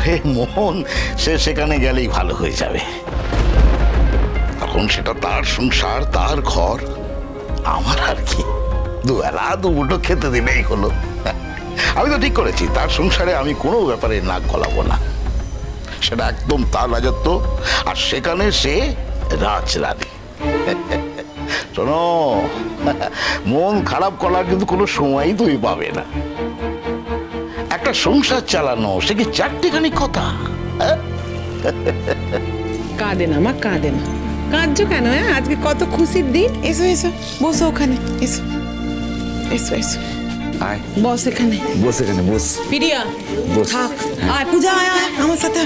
আরে মোহন, সে সেখানে গেলেই ভালো হয়ে যাবে। তখন সেটা তার সংসার, তার ঘর, আমার আর কি দুবেলা দুমুঠো খেতে দিলেই হলো। আমি তো ঠিক করেছি তার সংসারে আমি কোনো ব্যাপারে নাক গলাবো না। সেটা একদম তার রাজত্ব, আর সেখানে সে রাজরানী। শোনো, মন খারাপ করার কিন্তু কোনো সময়ই তুমি পাবে না। একটা সংসার চালানো সে কি চারটিখানি কথা? কাঁদে না মা, কাঁদে না। কাঁদছো কেন? আজকে কত খুশির দিন। এসো এসো, বসো ওখানে, এসো এসো এসো। আয় বস এখানে, বস এখানে বস। প্রিয়া বস। থাক। আয় পূজা, আয় আয় আমার সাথে।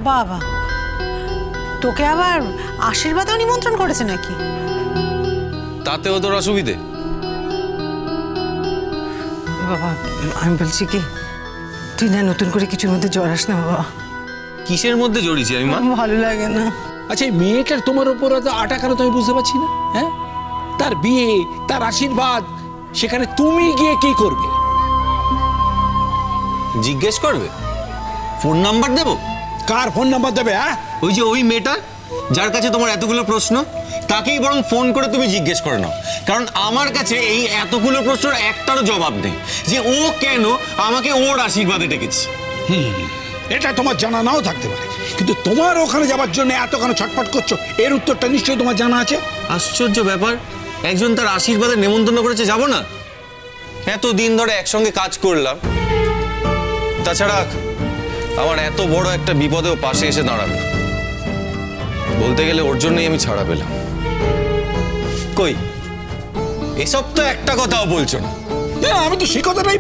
বাবা, তোকে আবার আশীর্বাদেও নিমন্ত্রণ করেছে নাকি? তাতেও তোর অসুবিধে? বাবা আমি বলছি কি, তুই না নতুন করে কিছুর মধ্যে জড়াস না বাবা। কিসের মধ্যে জড়িয়েছি আমি মা? ভালো লাগে না। আচ্ছা, এই মেয়েটার তোমার উপর এত আটা কেন তুমি বুঝতে পারছি না? হ্যাঁ, তার বিয়ে, তার আশীর্বাদ, সেখানে তুমি গিয়ে কি করবে? জিজ্ঞেস করবে? ফোন নাম্বার দেবো? কার ফোন নাম্বার দেবে? হ্যাঁ, ওই যে ওই মেয়েটা যার কাছে তোমার এতগুলো প্রশ্ন, তাকেই বরং ফোন করে তুমি জিজ্ঞেস করে নাও। কারণ আমার কাছে এই এতগুলো প্রশ্নের একটারও জবাব নেই যে ও কেন আমাকে ওর আশীর্বাদে ডেকেছে। এটা তোমার জানা নাও থাকতে পারে, কিন্তু তোমার ওখানে যাবার জন্য এত কেন ছটফট করছো, এর উত্তরটা নিশ্চয়ই তোমার জানা আছে। আশ্চর্য ব্যাপার, একজন তার আশীর্বাদে নেমন্তন্ন করেছে, যাব না? এতদিন ধরে একসঙ্গে কাজ করলাম। তাছাড়া আমার এত বড় একটা বিপদেও পাশে এসে দাঁড়াবে, বলতে গেলে ওর জন্যই আমি ছাড়া পেলাম। কই, এসব তো একটা কথাও বলছো না। আমি তো সেই কথাটাই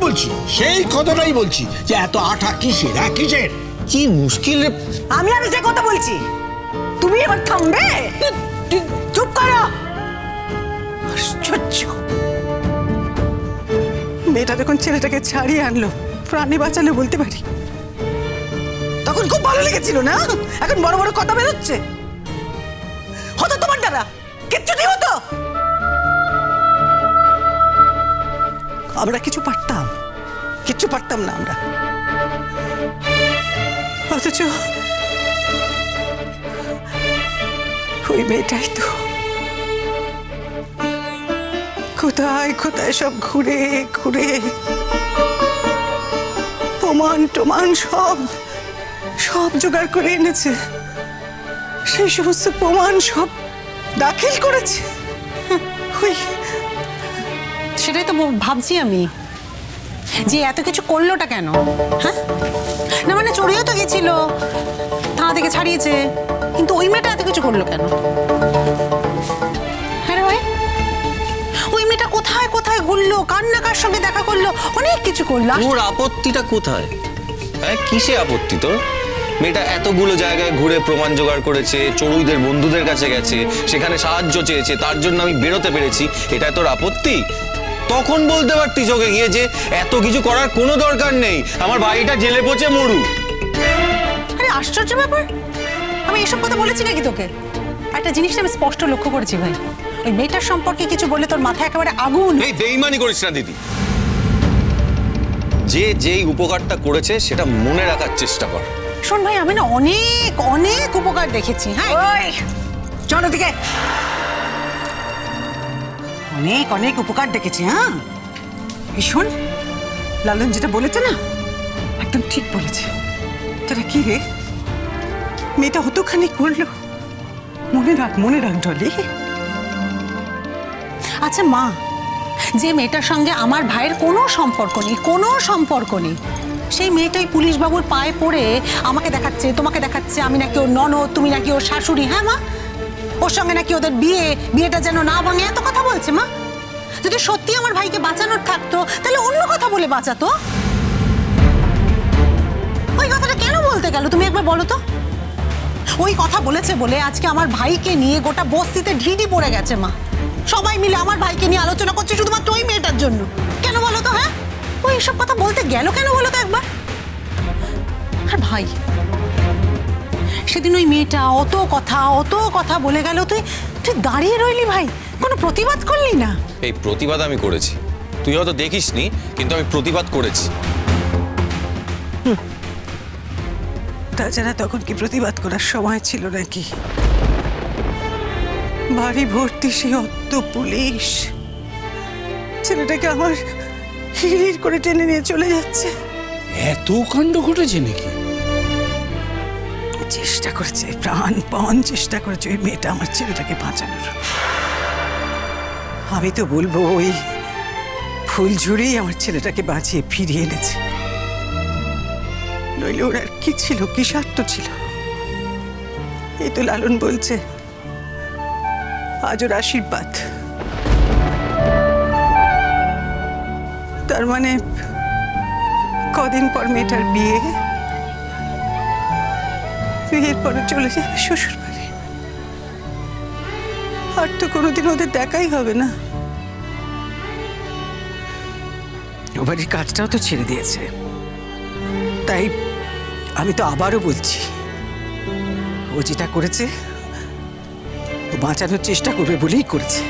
বলছি, যে এত আঠা কিসের? কিসের? কি মুশকিল রে। আমি যে কথা বলছি, তুমি এবার থামবে? চুপ করো। আশ্চর্য, মেয়েটা যখন ছেলেটাকে ছাড়িয়ে আনলো, প্রাণে বাঁচালো বলতে পারি, তখন খুব ভালো লেগেছিল না? এখন বড় বড় কথা বেরোচ্ছে। হতো তোমার দ্বারা কিচ্ছু নেই হতো। আমরা কিচ্ছু পারতাম না আমরা। অথচ ওই মেয়েটাই তো কোথায় কোথায় সব ঘুরে ঘুরে প্রমাণ সব জোগাড় করে এনেছে। সেই সমস্ত প্রমাণ সব দাখিল করেছে। সেটাই তো ভাবছি আমি, যে এত কিছু করলোটা কেন? হ্যাঁ, না মানে চড়িয়েও তো গেছিল, থানা থেকে ছাড়িয়েছে, কিন্তু ওই মেয়েটা এত কিছু করলো কেন? হ্যাঁ ভাই, ওই মেয়েটা কোথায় কোথায় ঘুরলো, কার না কার সঙ্গে দেখা করলো, অনেক কিছু করলো। ওর আপত্তিটা কোথায়? হ্যাঁ, কিসে আপত্তি তোর? মেয়েটা এতগুলো জায়গায় ঘুরে প্রমাণ জোগাড় করেছে, চড়ুইদের বন্ধুদের কাছে গেছে, সেখানে সাহায্য চেয়েছে, তার জন্য আমি বেরোতে পেরেছি, এটা তোর আপত্তি? তখন বলতে পারতি চোখে গিয়ে যে এত কিছু করার কোনো দরকার নেই, আমার ভাইটা জেলে পচে মরু। আরে আশ্চর্য ব্যাপার, আমি এসব কথা বলেছি নাকি তোকে? একটা জিনিস আমি স্পষ্ট লক্ষ্য করেছি ভাই, ওই মেয়েটার সম্পর্কে কিছু বলে তোর মাথায় একেবারে আগুন। এই বেইমানি করিস না দিদি। যে যেই উপকারটা করেছে সেটা মনে রাখার চেষ্টা কর। শোন ভাই, আমি না অনেক অনেক উপকার দেখেছি। হ্যাঁ, চলো দিকে, অনেক উপকার দেখেছি। হ্যাঁ, শোন, লালন যেটা বলেছে না, একদম ঠিক বলেছে। তোরা কি রে, মেয়েটা হতোখানি করলো, মনে রাখ ডলি। আচ্ছা মা, যে মেয়েটার সঙ্গে আমার ভাইয়ের কোনো সম্পর্ক নেই, সেই মেয়েটাই পুলিশ বাবুর পায়ে পড়ে আমাকে দেখাচ্ছে, তোমাকে দেখাচ্ছে আমি নাকি ওর ননদ, তুমি নাকি ওর শাশুড়ি। হ্যাঁ মা, ওর সঙ্গে নাকি ওদের বিয়েটা যেন না ভাঙে, এত কথা বলছে। মা, যদি সত্যি আমার ভাইকে বাঁচানোর থাকতো তাহলে অন্য কথা বলে বাঁচাতো। ওই কথাটা কেন বলতে গেল তুমি একবার বলো তো? ওই কথা বলেছে বলে আজকে আমার ভাইকে নিয়ে গোটা বস্তিতে ঢিঢি পড়ে গেছে। মা, সবাই মিলে আমার ভাইকে নিয়ে আলোচনা করছে শুধুমাত্র ওই মেয়েটার জন্য। কেন বলো তো? হ্যাঁ, ওই এসব কথা বলতে গেল কেন বলো তো একবার? আর ভাই, সেদিন ওই মেয়েটা অত কথা বলে গেল, তুই তুই দাঁড়িয়ে রইলি ভাই, কোনো প্রতিবাদ করলি না? এই প্রতিবাদ আমি করেছি, তুই হয়তো দেখিসনি, কিন্তু আমি প্রতিবাদ করেছি। তাছাড়া তখন কি প্রতিবাদ করার সময় ছিল নাকি? বাড়ি ভর্তি সে অত পুলিশ, ছেলেটাকে আমার হিড় করে টেনে নিয়ে চলে যাচ্ছে। এত কাণ্ড ঘটেছে নাকি? চেষ্টা করেছে, প্রাণপণ চেষ্টা করেছে ওই মেয়েটা আমার ছেলেটাকে বাঁচানোর। আমি তো বলবো ওই ফুলঝুড়ি আমার ছেলেটাকে বাঁচিয়ে ফিরিয়ে এনেছে, নইলে ওর আর কি ছিল, কি স্বার্থ ছিল? এই তো লালন বলছে আজ ওর আশীর্বাদ, তার মানে কদিন পর মেয়েটার বিয়ে, বিয়ের পরে চলে যাবে শ্বশুর বাড়ি, আর তো কোনোদিন ওদের দেখাই হবে না। ও বাড়ির কাজটাও তো ছেড়ে দিয়েছে, তাই আমি তো আবারও বলছি, ও যেটা করেছে ও বাঁচানোর চেষ্টা করবে বলেই করেছে,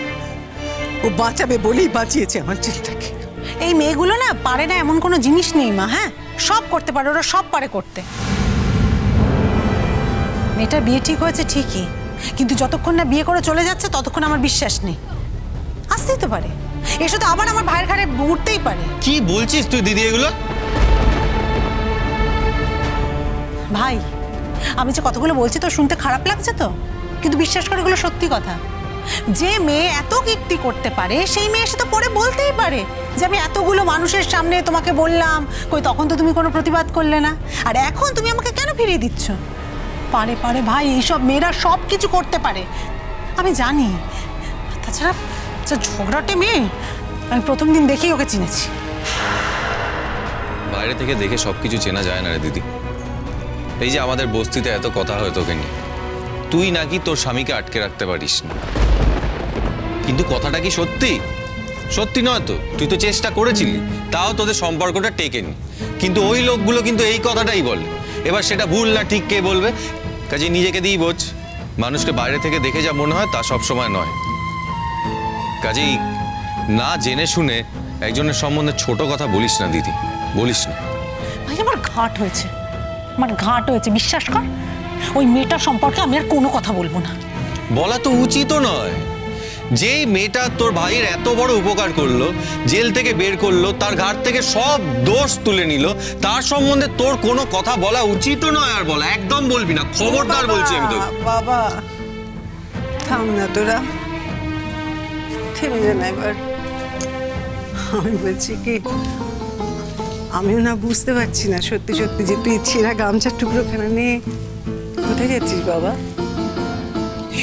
ও বাঁচাবে বলেই বাঁচিয়েছে আমার ছেলেটাকে। এই মেয়েগুলো না পারে না এমন কোনো জিনিস নেই মা। হ্যাঁ, সব করতে পারে, ওরা সব পারে করতে। মেয়েটার বিয়ে ঠিক হয়েছে ঠিকই, কিন্তু যতক্ষণ না বিয়ে করে চলে যাচ্ছে ততক্ষণ আমার বিশ্বাস নেই। আসতেই তো পারে, এসে তো আবার আমার ভাইয়ের ঘাড়ে উঠতেই পারে। কি বলছিস তুই দিদি এগুলো? ভাই, আমি যে কতগুলো বলছি তো শুনতে খারাপ লাগছে তো, কিন্তু বিশ্বাস করে এগুলো সত্যি কথা। যে মেয়ে এত কীর্তি করতে পারে সেই মেয়ে এসে তো পরে বলতেই পারে যে আমি এতগুলো মানুষের সামনে তোমাকে বললাম, কই তখন তো তুমি কোনো প্রতিবাদ করলে না, আর এখন তুমি আমাকে কেন ফিরিয়ে দিচ্ছ? পারে পারে ভাই, এইসব মেয়েরা সব কিছু করতে পারে, আমি জানি। তাছাড়া ঝগড়াটে মেয়ে, আমি প্রথম দিন দেখেই ওকে চিনেছি। বাইরে থেকে দেখে সবকিছু চেনা যায় না রে দিদি। এই যে আমাদের বস্তিতে এত কথা হয় তোকে নিয়ে, তুই নাকি তোর স্বামীকে আটকে রাখতে পারিস না, কিন্তু কথাটা কি সত্যি? সত্যি নয় তো, তুই তো চেষ্টা করেছিলি, তাও তোদের সম্পর্কটা টেকেনি। কিন্তু ওই লোকগুলো কিন্তু এই কথাটাই বলে। এবার সেটা ভুল না ঠিক কে বলবে? কাজে নিজেকে দিয়েই বোঝ, মানুষকে বাইরে থেকে দেখে যা মনে হয় তা সব সময় নয়। কাজেই না জেনে শুনে একজনের সম্বন্ধে ছোট কথা বলিস না দিদি, বলিস না। ভাই আমার ঘাট হয়েছে, আমার ঘাট হয়েছে, বিশ্বাস কর। ওই মেয়েটার সম্পর্কে আমি আর কোনো কথা বলবো না। বলা তো উচিতও নয়। যেই মেয়েটা তোর ভাইয়ের এত বড় উপকার করলো, জেল থেকে বের করলো, তার ঘাট থেকে সব দোষ তুলে নিল, তার সম্বন্ধে তোর কোনো কথা বলা উচিতও নয়। আর বলা একদম বলবি না, খবরদার বলছি আমি তো। বাবা থাম না তোরা, থেমে যা না এবার। আমি বলছি কি, আমিও না বুঝতে পারছি না সত্যি সত্যি যে তুই ছেঁড়া গামছার টুকরোখানা নিয়ে কোথায় যাচ্ছিস বাবা?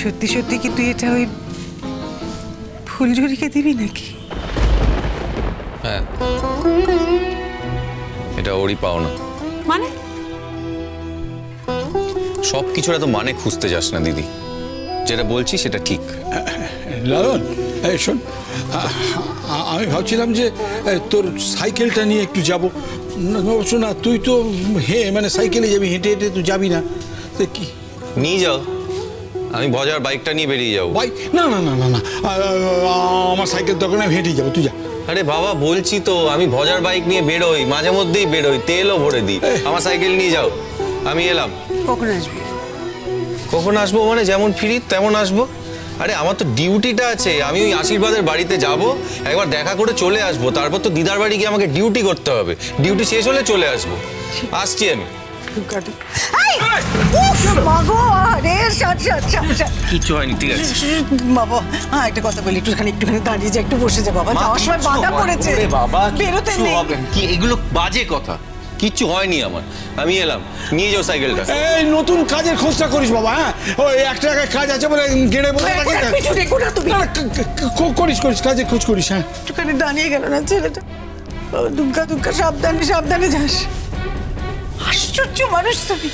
সত্যি সত্যি কি তুই এটা ওই ফুলঝুরিকে দিবি নাকি? হ্যাঁ, এটা ওরই পাওনা। মানে সবকিছুর এত মানে খুঁজতে যাস না দিদি, যেটা বলছি সেটা ঠিক। লালন, এই শোন, আমি ভাবছিলাম যে তোর সাইকেলটা নিয়ে একটু যাবো। শোনা, তুই তো মানে সাইকেলে যাবি, হেঁটে হেঁটে তুই যাবি না, কি নিয়ে যাও, আমি ভজার বাইকটা নিয়ে বেরিয়ে যাবো। ভাই না না না না না, আমার সাইকেল দরকার, আমি হেঁটেই যাবো, তুই যা। আরে বাবা বলছি তো, আমি ভজার বাইক নিয়ে বেরোই, মাঝে মধ্যেই বেরোই, তেলও ভরে দিই। আমার সাইকেল নিয়ে যাও, আমি এলাম। কখন আসবি? কখন আসবো মানে যেমন ফিরি তেমন আসবো। আরে আমার তো ডিউটিটা আছে, আমি ওই আশীর্বাদের বাড়িতে যাব, একবার দেখা করে চলে আসবো, তারপর তো দিদার বাড়ি গিয়ে আমাকে ডিউটি করতে হবে, ডিউটি শেষ হলে চলে আসবো। আসছি আমি। কিচ্ছু হয়নি, ঠিক আছে বাবা। হ্যাঁ, একটা কথা বলি, একটুখানি দাঁড়িয়ে যা, একটু বসে যা বাবা, যাওয়ার সময় বাধা পড়েছে, বেরোতে নেই। কি এগুলো বাজে কথা? কিচ্ছু হয়নি আমার, আমি এলাম, নিয়ে যাও সাইকেলটা। এই নতুন কাজের খোঁজটা করিস বাবা, হ্যাঁ? ওই একটা জায়গায় কাজ আছে বলে গেড়ে বসে করিস করিস, কাজের খোঁজ করিস। হ্যাঁ, একটুখানি দাঁড়িয়ে গেল না ছেলেটা। দুগ্গা দুগ্গা, সাবধানে সাবধানে যাস। আশ্চর্য মানুষ তুমি।